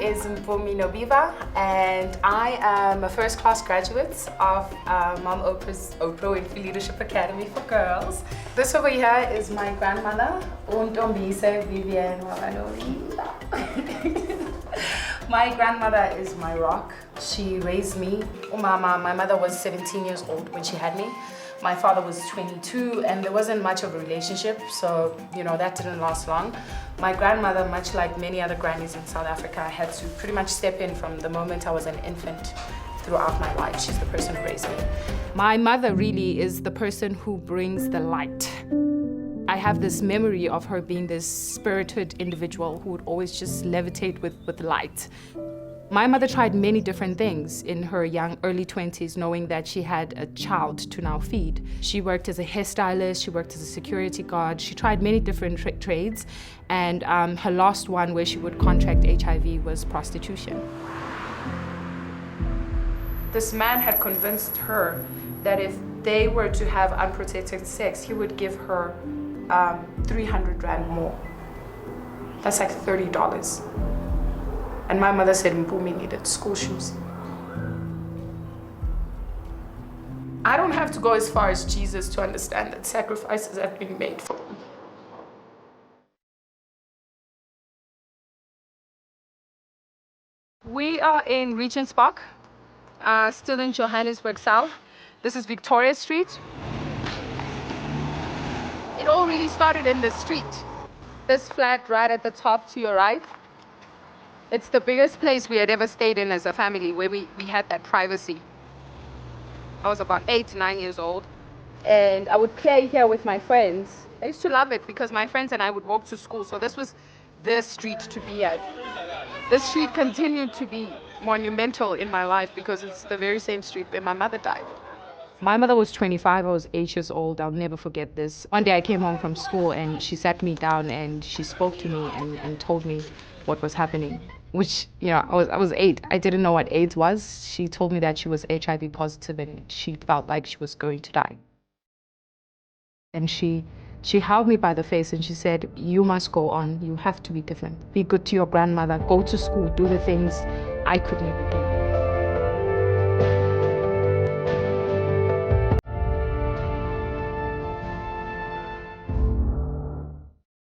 is Mpumi Nobiva, and I am a first-class graduate of Mom Oprah's Winfrey Leadership Academy for girls. This over here is my grandmother, Untombise Vivian Wabanobila. My grandmother is my rock. She raised me. Umama, my mother was 17 years old when she had me. My father was 22, and there wasn't much of a relationship, so that didn't last long. My grandmother, much like many other grannies in South Africa, had to pretty much step in from the moment I was an infant throughout my life. She's the person who raised me. My mother really is the person who brings the light. I have this memory of her being this spirited individual who would always just levitate with light. My mother tried many different things in her early 20s, knowing that she had a child to now feed. She worked as a hairstylist, she worked as a security guard, she tried many different trades, and her last one where she would contract HIV was prostitution. This man had convinced her that if they were to have unprotected sex, he would give her 300 Rand more. That's like $30. And my mother said Mpumi needed school shoes. I don't have to go as far as Jesus to understand that sacrifices have been made for me. We are in Regent's Park, still in Johannesburg South. This is Victoria Street. It all really started in this street. This flat right at the top to your right. It's the biggest place we had ever stayed in as a family, where we had that privacy. I was about 8, 9 years old, and I would play here with my friends. I used to love it because my friends and I would walk to school, so this was the street to be at. This street continued to be monumental in my life because it's the very same street where my mother died. My mother was 25, I was 8 years old. I'll never forget this. One day I came home from school and she sat me down and she spoke to me and told me what was happening. Which, I was 8. I didn't know what AIDS was. She told me that she was HIV positive and she felt like she was going to die. And she held me by the face and she said, "You must go on. You have to be different. Be good to your grandmother. Go to school. Do the things I could never do."